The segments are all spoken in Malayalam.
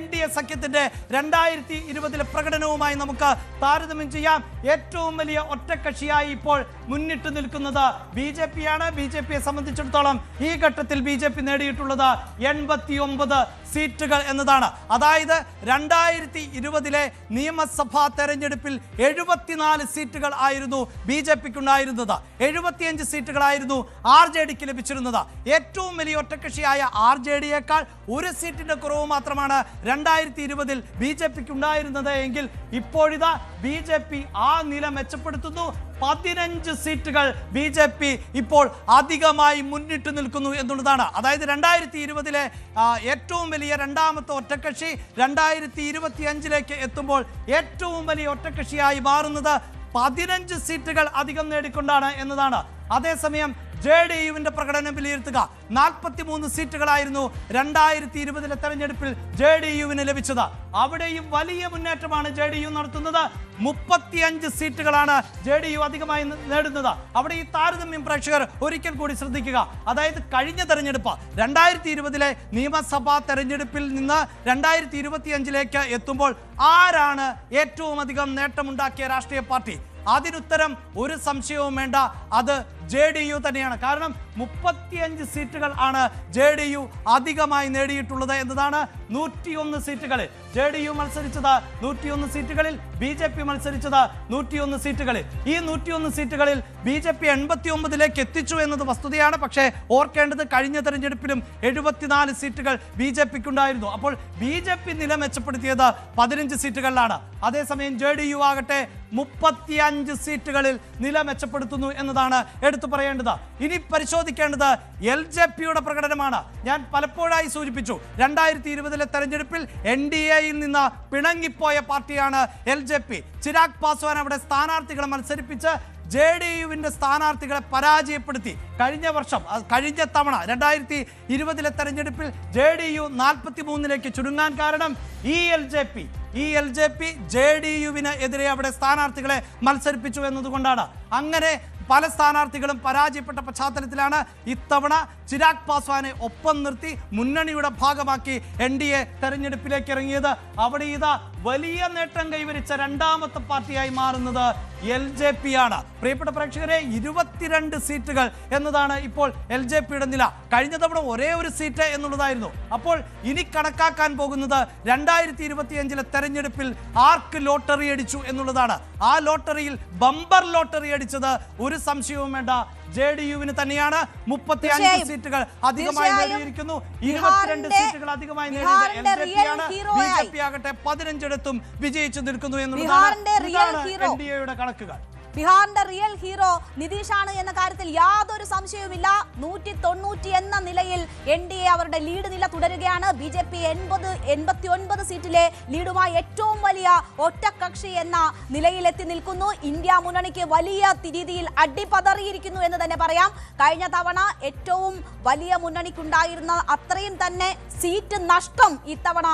NDA സഖ്യത്തിന്റെ 2020 പ്രകടനവുമായി നമുക്ക് താരതമ്യം ചെയ്യാം. ഏറ്റവും വലിയ ഒറ്റക്കക്ഷിയായി ഇപ്പോൾ മുന്നിട്ട് നിൽക്കുന്നത് ബിജെപിയാണ്. ബിജെപിയെ സംബന്ധിച്ചിടത്തോളം ഈ ഘട്ടത്തിൽ ബിജെപി നേടിയിട്ടുള്ളത് 89 സീറ്റുകൾ എന്നതാണ്. അതായത് 2020 നിയമസഭാ തെരഞ്ഞെടുപ്പിൽ 74 സീറ്റുകൾ ആയിരുന്നു ബിജെപിക്കുണ്ടായിരുന്നത്. 75 സീറ്റുകളായിരുന്നു RJDക്ക് ലഭിച്ചിരുന്നത്. ഏറ്റവും വലിയ ഒറ്റക്കക്ഷിയായ RJDയേക്കാൾ ഒരു സീറ്റിന്റെ കുറവ് മാത്രമാണ് 2020 ബിജെപിക്ക് ഉണ്ടായിരുന്നത് എങ്കിൽ ഇപ്പോഴിതാ ബിജെപി ആ നില മെച്ചപ്പെടുത്തുന്നു. 15 സീറ്റുകൾ ബിജെപി ഇപ്പോൾ അധികമായി മുന്നിട്ട് നിൽക്കുന്നു എന്നുള്ളതാണ്. അതായത് 2020 ഏറ്റവും വലിയ രണ്ടാമത്തെ ഒറ്റക്കക്ഷി 2025 എത്തുമ്പോൾ ഏറ്റവും വലിയ ഒറ്റക്കക്ഷിയായി മാറുന്നത് 15 സീറ്റുകൾ അധികം നേടിക്കൊണ്ടാണ് എന്നതാണ്. അതേസമയം JDUവിന്റെ പ്രകടനം വിലയിരുത്തുക. 43 സീറ്റുകളായിരുന്നു 2020 തെരഞ്ഞെടുപ്പിൽ JDUവിന് ലഭിച്ചത്. അവിടെയും വലിയ മുന്നേറ്റമാണ് JDU നടത്തുന്നത്. 35 സീറ്റുകളാണ് JDU അധികമായി നേടുന്നത്. അവിടെ ഈ താരതമ്യം പ്രേക്ഷകർ ഒരിക്കൽ കൂടി ശ്രദ്ധിക്കുക. അതായത് കഴിഞ്ഞ തെരഞ്ഞെടുപ്പ് 2020 നിയമസഭാ തെരഞ്ഞെടുപ്പിൽ നിന്ന് 2025 എത്തുമ്പോൾ ആരാണ് ഏറ്റവും അധികം നേട്ടമുണ്ടാക്കിയ രാഷ്ട്രീയ പാർട്ടി? അതിനുത്തരം ഒരു സംശയവും വേണ്ട, അത് JDU തന്നെയാണ്. കാരണം 35 സീറ്റുകൾ ആണ് JDU അധികമായി നേടിയിട്ടുള്ളത് എന്നതാണ്. 101 സീറ്റുകളിൽ JDU മത്സരിച്ചത് 101 സീറ്റുകളിൽ, BJP മത്സരിച്ചത് 101 സീറ്റുകളിൽ. ഈ 101 സീറ്റുകളിൽ BJP 89 എത്തിച്ചു എന്നത് വസ്തുതയാണ്. പക്ഷേ ഓർക്കേണ്ടത് കഴിഞ്ഞ തെരഞ്ഞെടുപ്പിലും 74 സീറ്റുകൾ BJPക്ക് ഉണ്ടായിരുന്നു. അപ്പോൾ BJP നില മെച്ചപ്പെടുത്തിയത് 15 സീറ്റുകളിലാണ്. അതേസമയം JDU ആകട്ടെ 35 സീറ്റുകളിൽ നില മെച്ചപ്പെടുത്തുന്നു എന്നതാണ് എടുത്തു പറയേണ്ടത്. ഇനി പരിശോധിക്കേണ്ടത് LJPയുടെ പ്രകടനമാണ്. ഞാൻ പലപ്പോഴായി സൂചിപ്പിച്ചു, 2020 തെരഞ്ഞെടുപ്പിൽ NDAയിൽ നിന്ന് പിണങ്ങിപ്പോയ പാർട്ടിയാണ് LJP. ചിരാഗ് പാസ്വാൻ അവിടെ സ്ഥാനാർത്ഥികളെ മത്സരിപ്പിച്ച് JDUവിന്റെ സ്ഥാനാർത്ഥികളെ പരാജയപ്പെടുത്തി. കഴിഞ്ഞ തവണ 2020 തെരഞ്ഞെടുപ്പിൽ JDU 43 ചുരുങ്ങാൻ കാരണം ഈ LJP JDUവിന് എതിരെ അവിടെ സ്ഥാനാർത്ഥികളെ മത്സരിപ്പിച്ചു എന്നതുകൊണ്ടാണ്. അങ്ങനെ പല സ്ഥാനാർത്ഥികളും പരാജയപ്പെട്ട പശ്ചാത്തലത്തിലാണ് ഇത്തവണ ചിരാഗ് പാസ്വാനെ ഒപ്പം നിർത്തി മുന്നണിയുടെ ഭാഗമാക്കി NDA തെരഞ്ഞെടുപ്പിലേക്ക് ഇറങ്ങിയത്. അവിടെ ഇതാ വലിയ നേട്ടം കൈവരിച്ച രണ്ടാമത്തെ പാർട്ടിയായി മാറുന്നത് LJP ആണ്. പ്രിയപ്പെട്ട പ്രേക്ഷകരെ, 22 സീറ്റുകൾ എന്നതാണ് ഇപ്പോൾ LJPയുടെ നില. കഴിഞ്ഞ തവണ ഒരേ ഒരു സീറ്റ് എന്നുള്ളതായിരുന്നു. അപ്പോൾ ഇനി കണക്കാക്കാൻ പോകുന്നത് 2025 തെരഞ്ഞെടുപ്പിൽ ആർക്ക് ലോട്ടറി അടിച്ചു എന്നുള്ളതാണ്. ആ ലോട്ടറിയിൽ ബമ്പർ ലോട്ടറി അടിച്ചത് ഒരു സംശയവും വേണ്ട JDUവിന് തന്നെയാണ്. 35 സീറ്റുകൾ അധികമായി നേടിയിരിക്കുന്നു. 22 സീറ്റുകൾ അധികമായി നേടിയത് LJPയാണ്. BJP ആകട്ടെ 15 വിജയിച്ചു നിൽക്കുന്നു എന്നുള്ളതാണ് NDAയുടെ കണക്കുകൾ. ബീഹാറിന്റെ റിയൽ ഹീറോ നിതീഷാണ് എന്ന കാര്യത്തിൽ യാതൊരു സംശയവുമില്ല. 190 എന്ന നിലയിൽ NDA അവരുടെ ലീഡ് നില തുടരുകയാണ്. BJP 89 സീറ്റിലെ ലീഡുമായി ഏറ്റവും വലിയ ഒറ്റക്കക്ഷി എന്ന നിലയിൽ എത്തി നിൽക്കുന്നു. ഇന്ത്യ മുന്നണിക്ക് വലിയ രീതിയിൽ അടിപതറിയിരിക്കുന്നു എന്ന് തന്നെ പറയാം. കഴിഞ്ഞ തവണ ഏറ്റവും വലിയ മുന്നണിക്കുണ്ടായിരുന്ന അത്രയും തന്നെ സീറ്റ് നഷ്ടം ഇത്തവണ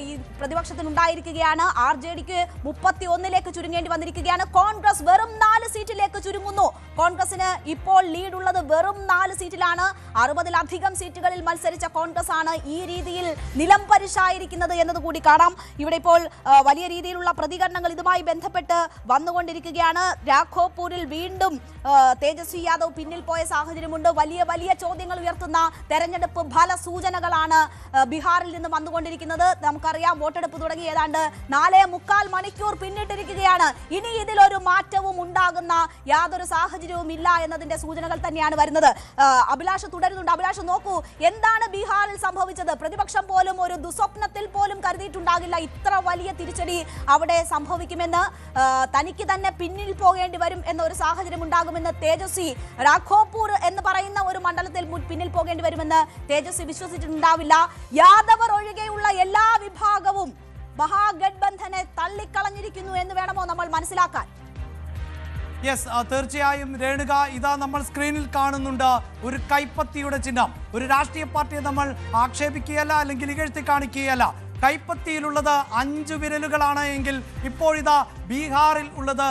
ഈ പ്രതിപക്ഷത്തിനുണ്ടായിരിക്കുകയാണ്. RJDക്ക് 31 ചുരുങ്ങേണ്ടി വന്നിരിക്കുകയാണ്. കോൺഗ്രസ് വെറും 4 സീറ്റിലേക്ക് ചുരുങ്ങുന്നു. കോൺഗ്രസിന് ഇപ്പോൾ ലീഡ് ഉള്ളത് വെറും 4 സീറ്റിലാണ്. 60-ലധികം സീറ്റുകളിൽ മത്സരിച്ച കോൺഗ്രസ് ആണ് ഈ രീതിയിൽ നിലം പരിശായിരിക്കുന്നത് എന്നതുകൂടി കാണാം. ഇവിടെ ഇപ്പോൾ വലിയ രീതിയിലുള്ള പ്രതികരണങ്ങൾ ഇതുമായി ബന്ധപ്പെട്ട് വന്നുകൊണ്ടിരിക്കുകയാണ്. രാഘോപൂരിൽ വീണ്ടും തേജസ്വി യാദവ് പിന്നിൽ പോയ സാഹചര്യമുണ്ട്. വലിയ ചോദ്യങ്ങൾ ഉയർത്തുന്ന തെരഞ്ഞെടുപ്പ് ഫല സൂചനകളാണ് ബീഹാറിൽ നിന്ന് വന്നുകൊണ്ടിരിക്കുന്നത്. നമുക്കറിയാം, വോട്ടെടുപ്പ് തുടങ്ങി ഏതാണ്ട് 4.25 മണിക്കൂർ പിന്നിട്ടിരിക്കുകയാണ്. ഇനി ഇതിലൊരു മാറ്റവും ഉണ്ടാകുന്ന യാതൊരു സാഹചര്യവും ഇല്ല എന്നതിന്റെ സൂചനകൾ തന്നെയാണ് വരുന്നത്. അഭിലാഷ് തുടരുന്നുണ്ട്. അഭിലാഷ്, നോക്കൂ, എന്താണ് ബീഹാറിൽ സംഭവിച്ചത്? പ്രതിപക്ഷം പോലും ഒരു ദുസ്വപ്നത്തിൽ പോലും കരുതിയിട്ടുണ്ടാകില്ല ഇത്ര വലിയ തിരിച്ചടി അവിടെ സംഭവിക്കുമെന്ന്. തനിക്ക് തന്നെ പിന്നിൽ പോകേണ്ടി വരും എന്നൊരു സാഹചര്യം ഉണ്ടാകുമെന്ന് തേജസ്വി, രാഘോപൂർ എന്ന് പറയുന്ന ഒരു മണ്ഡലത്തിൽ പിന്നിൽ പോകേണ്ടി വരുമെന്ന് തേജസ്വി വിശ്വസിച്ചിട്ടുണ്ടാവില്ല. യാദവർ ഒഴികെയുള്ള എല്ലാ വിഭാഗവും മഹാഗഠബന്ധനെ തള്ളിക്കളഞ്ഞിരിക്കുന്നു എന്ന് വേണമോ നമ്മൾ മനസ്സിലാക്കാൻ? യെസ്, തീർച്ചയായും രേണുക, ഇതാ നമ്മൾ സ്ക്രീനിൽ കാണുന്നുണ്ട് ഒരു കൈപ്പത്തിയുടെ ചിഹ്നം. ഒരു രാഷ്ട്രീയ പാർട്ടിയെ നമ്മൾ ആക്ഷേപിക്കുകയല്ല, അല്ലെങ്കിൽ ഇകഴ്ത്തി കാണിക്കുകയല്ല. കൈപ്പത്തിയിലുള്ളത് 5 വിരലുകളാണ് എങ്കിൽ ഇപ്പോഴിതാ ബീഹാറിൽ ഉള്ളത്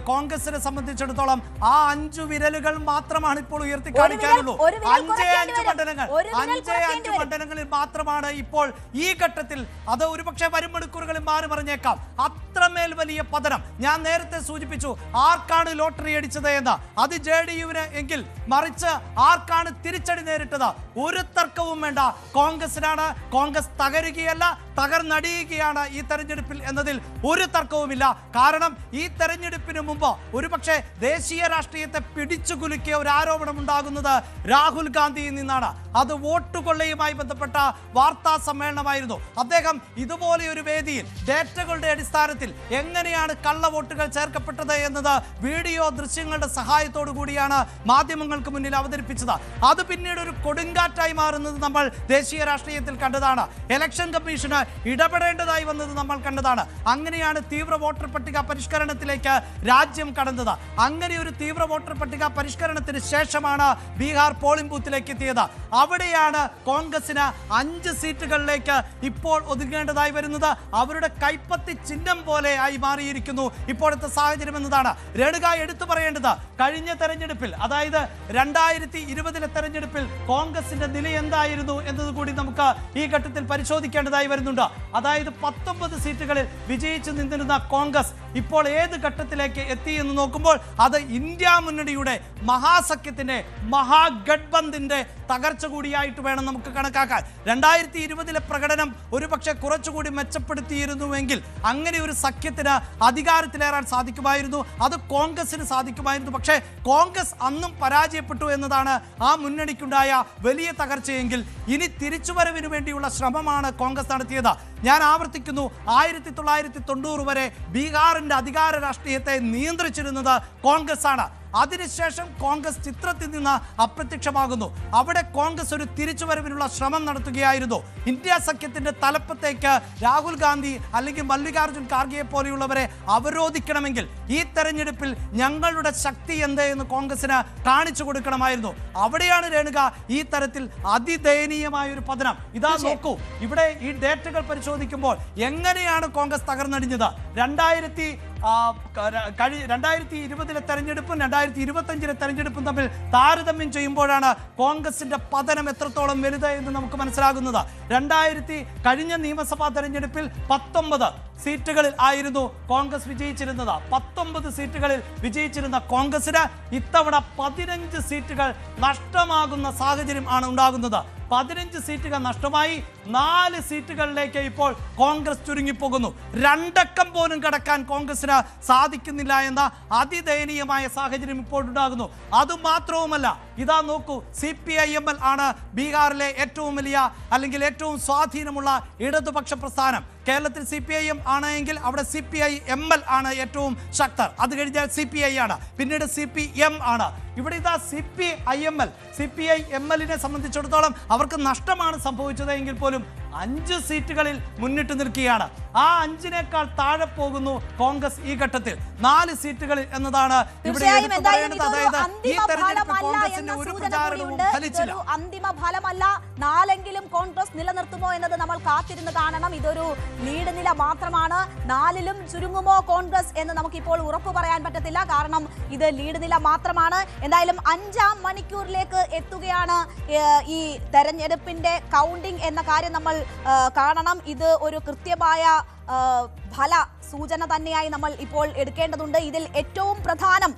കോൺഗ്രസിനെ സംബന്ധിച്ചിടത്തോളം ആ 5 വിരലുകൾ മാത്രമാണ് ഇപ്പോൾ ഉയർത്തി കാണിക്കാനുള്ളൂ. 5 മണ്ഡലങ്ങളിൽ മാത്രമാണ് ഇപ്പോൾ ഈ ഘട്ടത്തിൽ. അത് ഒരുപക്ഷെ വരും മണിക്കൂറുകളിൽ മാറി മറിഞ്ഞേക്കാം. അത്രമേൽ വലിയ പതനം. ഞാൻ നേരത്തെ സൂചിപ്പിച്ചു ആർക്കാണ് ലോട്ടറി അടിച്ചത് എന്ന്. അത് JDU-വിന് എങ്കിൽ മറിച്ച് ആർക്കാണ് തിരിച്ചടി നേരിട്ടത്? ഒരു തർക്കവും വേണ്ട, കോൺഗ്രസിനാണ്. കോൺഗ്രസ് തകരുകയല്ല, തകർന്നടിയുകയാണ് ഈ തെരഞ്ഞെടുപ്പിൽ എന്നതിൽ ഒരു തർക്കവുമില്ല. കാരണം ഈ തെരഞ്ഞെടുപ്പിന് മുമ്പ് ഒരുപക്ഷെ ദേശീയ രാഷ്ട്രീയത്തെ പിടിച്ചു കുലുക്കിയ ഒരു ആരോപണം ഉണ്ടാകുന്നത് രാഹുൽ ഗാന്ധിയിൽ നിന്നാണ്. അത് വോട്ട് കൊള്ളയുമായി ബന്ധപ്പെട്ട വാർത്താ സമ്മേളനമായിരുന്നു. അദ്ദേഹം ഇതുപോലെ ഒരു വേദിയിൽ ഡേറ്റകളുടെ അടിസ്ഥാനത്തിൽ എങ്ങനെയാണ് കള്ളവോട്ടുകൾ ചേർക്കപ്പെട്ടത് എന്നത് വീഡിയോ ദൃശ്യങ്ങളുടെ സഹായത്തോടു കൂടിയാണ് മാധ്യമങ്ങൾക്ക് മുന്നിൽ അവതരിപ്പിച്ചത്. അത് പിന്നീട് ഒരു കൊടുങ്കാറ്റായി മാറുന്നത് നമ്മൾ ദേശീയ രാഷ്ട്രീയത്തിൽ കണ്ടതാണ്. ഇലക്ഷൻ കമ്മീഷന് ഇടപെടേണ്ടതായി വന്നത് നമ്മൾ കണ്ടതാണ്. അങ്ങനെയാണ് തീവ്ര വോട്ടർ പട്ടിക പരിഷ്കരണത്തിലേക്ക് രാജ്യം കടന്നത്. അങ്ങനെ ഒരു തീവ്ര വോട്ടർ പട്ടിക പരിഷ്കരണത്തിന് ശേഷമാണ് ബീഹാർ പോളിംഗ് ബൂത്തിലേക്ക് എത്തിയത്. അവിടെയാണ് കോൺഗ്രസിന് 5 സീറ്റുകളിലേക്ക് ഇപ്പോൾ ഒതുങ്ങേണ്ടതായി വരുന്നത്. അവരുടെ കൈപ്പത്തി ചിഹ്നം പോലെ ആയി മാറിയിരിക്കുന്നു ഇപ്പോഴത്തെ സാഹചര്യം എന്നതാണ് രേണുക എടുത്തു പറയേണ്ടത്. കഴിഞ്ഞ തെരഞ്ഞെടുപ്പിൽ, അതായത് 2020 തെരഞ്ഞെടുപ്പിൽ കോൺഗ്രസിന്റെ നില എന്തായിരുന്നു എന്നത് കൂടി നമുക്ക് ഈ ഘട്ടത്തിൽ പരിശോധിക്കേണ്ടതായി വരുന്നുണ്ട്. അതായത് 19 സീറ്റുകളിൽ വിജയിച്ചു നിന്നിരുന്ന കോൺഗ്രസ് ഇപ്പോൾ ഏത് ഘട്ടത്തിലേക്ക് എത്തി എന്ന് നോക്കുമ്പോൾ അത് ഇന്ത്യ മുന്നണിയുടെ മഹാസഖ്യത്തിന്റെ, മഹാഗഡ്ബന്ധിന്റെ തകർച്ച കൂടിയായിട്ട് വേണം നമുക്ക് കണക്കാക്കാൻ. 2020 പ്രകടനം ഒരുപക്ഷെ കുറച്ചുകൂടി മെച്ചപ്പെടുത്തിയിരുന്നുവെങ്കിൽ അങ്ങനെ ഒരു സഖ്യത്തിന് അധികാരത്തിലേറാൻ സാധിക്കുമായിരുന്നു. അത് കോൺഗ്രസിന് സാധിക്കുമായിരുന്നു. പക്ഷേ കോൺഗ്രസ് അന്നും പരാജയപ്പെട്ടു എന്നതാണ് ആ മുന്നണിക്കുണ്ടായ വലിയ തകർച്ചയെങ്കിൽ ഇനി തിരിച്ചുവരവിന് വേണ്ടിയുള്ള ശ്രമമാണ് കോൺഗ്രസ് നടത്തിയത്. ഞാൻ ആവർത്തിക്കുന്നു, 1990 വരെ ബീഹാറിന്റെ അധികാര രാഷ്ട്രീയത്തെ നിയന്ത്രിച്ചിരുന്നത് കോൺഗ്രസ് ആണ്. അതിനുശേഷം കോൺഗ്രസ് ചിത്രത്തിൽ നിന്ന് അപ്രത്യക്ഷമാകുന്നു. അവിടെ കോൺഗ്രസ് ഒരു തിരിച്ചുവരവിനുള്ള ശ്രമം നടത്തുകയായിരുന്നു. ഇന്ത്യ സഖ്യത്തിന്റെ തലപ്പത്തേക്ക് രാഹുൽ ഗാന്ധി അല്ലെങ്കിൽ മല്ലികാർജുൻ ഖാർഗെയെ പോലെയുള്ളവരെ അവരോധിക്കണമെങ്കിൽ ഈ തെരഞ്ഞെടുപ്പിൽ ഞങ്ങളുടെ ശക്തി എന്ത് എന്ന് കോൺഗ്രസിന് കാണിച്ചു കൊടുക്കണമായിരുന്നു. അവിടെയാണ് രേണുക ഈ തരത്തിൽ അതിദയനീയമായ ഒരു പതനം. ഇതാ നോക്കൂ, ഇവിടെ ഈ ഡേറ്റകൾ പരിശോധിക്കുമ്പോൾ എങ്ങനെയാണ് കോൺഗ്രസ് തകർന്നടിഞ്ഞത്. 2020 തെരഞ്ഞെടുപ്പും 2025 തെരഞ്ഞെടുപ്പും തമ്മിൽ താരതമ്യം ചെയ്യുമ്പോഴാണ് കോൺഗ്രസിന്റെ പതനം എത്രത്തോളം വലുത് എന്ന് നമുക്ക് മനസ്സിലാകുന്നത്. കഴിഞ്ഞ നിയമസഭാ തെരഞ്ഞെടുപ്പിൽ 19 സീറ്റുകളിൽ ആയിരുന്നു കോൺഗ്രസ് വിജയിച്ചിരുന്നത്. 19 സീറ്റുകളിൽ വിജയിച്ചിരുന്ന കോൺഗ്രസിന് ഇത്തവണ 15 സീറ്റുകൾ നഷ്ടമാകുന്ന സാഹചര്യം ആണ് ഉണ്ടാകുന്നത്. 15 സീറ്റുകൾ നഷ്ടമായി. 4 സീറ്റുകളിലേക്ക് ഇപ്പോൾ കോൺഗ്രസ് ചുരുങ്ങിപ്പോകുന്നു. 2 അക്കം പോലും കടക്കാൻ കോൺഗ്രസിന് സാധിക്കുന്നില്ല എന്ന അതിദയനീയമായ സാഹചര്യം ഇപ്പോൾ ഉണ്ടാകുന്നു. അതുമാത്രവുമല്ല, ഇതാ നോക്കൂ, CPIML ആണ് ബീഹാറിലെ ഏറ്റവും വലിയ അല്ലെങ്കിൽ ഏറ്റവും സ്വാധീനമുള്ള ഇടതുപക്ഷ പ്രസ്ഥാനം. കേരളത്തിൽ CPIM ആണെങ്കിൽ അവിടെ CPIML ആണ് ഏറ്റവും ശക്തർ. അത് കഴിഞ്ഞാൽ CPI ആണ്, പിന്നീട് CPM ആണ്. ഇവിടെ ഇതാ CPIML-നെ സംബന്ധിച്ചിടത്തോളം അവർക്ക് നഷ്ടമാണ് സംഭവിച്ചത് എങ്കിൽ പോലും 5 സീറ്റുകളിൽ മുന്നിട്ട് നിൽക്കുകയാണ്. ആ 5-നേക്കാൾ താഴെ പോകുന്നു കോൺഗ്രസ് ഈ ഘട്ടത്തിൽ. 4 സീറ്റുകളിൽ എന്നതാണ് ഇവിടെ എടുത്തു പറയേണ്ടത്. അതായത് ഈ തെരഞ്ഞെടുപ്പ് കോൺഗ്രസിന്റെ ഒരു പ്രചാരണവും ഫലിച്ചില്ല. അന്തിമ ഫലമല്ല, 4എങ്കിലും കോൺഗ്രസ് നിലനിർത്തുമോ എന്നത് നമ്മൾ കാത്തിരുന്ന് കാണണം. ഇതൊരു ലീഡ് നില മാത്രമാണ്. 4-ലും ചുരുങ്ങുമോ കോൺഗ്രസ് എന്ന് നമുക്കിപ്പോൾ ഉറപ്പ് പറയാൻ പറ്റത്തില്ല. കാരണം ഇത് ലീഡ് നില മാത്രമാണ്. എന്തായാലും 5-ാം മണിക്കൂറിലേക്ക് എത്തുകയാണ് ഈ തെരഞ്ഞെടുപ്പിന്റെ കൗണ്ടിംഗ് എന്ന കാര്യം നമ്മൾ കാണണം. ഇത് ഒരു കൃത്യമായ ഫല സൂചന തന്നെയായി നമ്മൾ ഇപ്പോൾ എടുക്കേണ്ടതുണ്ട്. ഇതിൽ ഏറ്റവും പ്രധാനം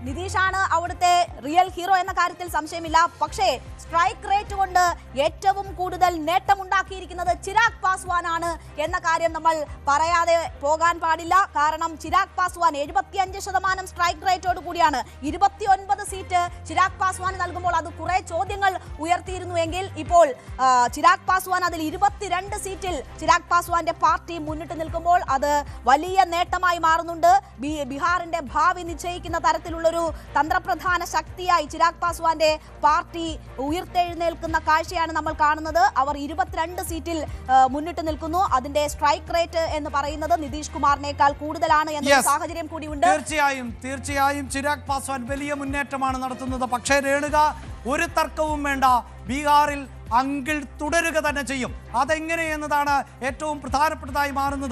നിതീഷാണ് അവിടുത്തെ റിയൽ ഹീറോ എന്ന കാര്യത്തിൽ സംശയമില്ല. പക്ഷേ സ്ട്രൈക്ക് റേറ്റ് കൊണ്ട് ഏറ്റവും കൂടുതൽ നേട്ടമുണ്ടാക്കിയിരിക്കുന്നത് ചിരാഗ് പാസ്വാൻ ആണ് എന്ന കാര്യം നമ്മൾ പറയാതെ പോകാൻ പാടില്ല. കാരണം ചിരാഗ് പാസ്വാൻ 75% സ്ട്രൈക്ക് റേറ്റോട് കൂടിയാണ് 29 സീറ്റ് ചിരാഗ് പാസ്വാൻ നൽകുമ്പോൾ അത് കുറെ ചോദ്യങ്ങൾ ഉയർത്തിയിരുന്നുവെങ്കിൽ ഇപ്പോൾ ചിരാഗ് പാസ്വാൻ അതിൽ 22 സീറ്റിൽ ചിരാഗ് പാസ്വാന്റെ പാർട്ടി മുന്നിട്ട് നിൽക്കുമ്പോൾ അത് വലിയ നേട്ടമായി മാറുന്നുണ്ട്. ബീഹാറിന്റെ ഭാവി നിശ്ചയിക്കുന്ന തരത്തിലുള്ളൊരു തന്ത്രപ്രധാന ശക്തിയായി ചിരാഗ് പാസ്വാന്റെ പാർട്ടി ഉയർത്തെഴുന്നേൽക്കുന്ന കാഴ്ചയാണ് നമ്മൾ കാണുന്നത്. അവർ 22 സീറ്റിൽ മുന്നിട്ട് നിൽക്കുന്നു. അതിന്റെ സ്ട്രൈക്ക് റേറ്റ് എന്ന് പറയുന്നത് നിതീഷ് കുമാറിനേക്കാൾ കൂടുതലാണ് എന്ന സാഹചര്യം കൂടിയുണ്ട്. തീർച്ചയായും ചിരാഗ് പാസ്വാൻ വലിയ മുന്നേറ്റമാണ് നടത്തുന്നത്. പക്ഷേ രേണുക, ഒരു തർക്കവും വേണ്ട, ബീഹാറിൽ അങ്കിൾ തുടരുക തന്നെ ചെയ്യും. അതെങ്ങനെയെന്നതാണ് ഏറ്റവും പ്രധാനപ്പെട്ടതായി മാറുന്നത്.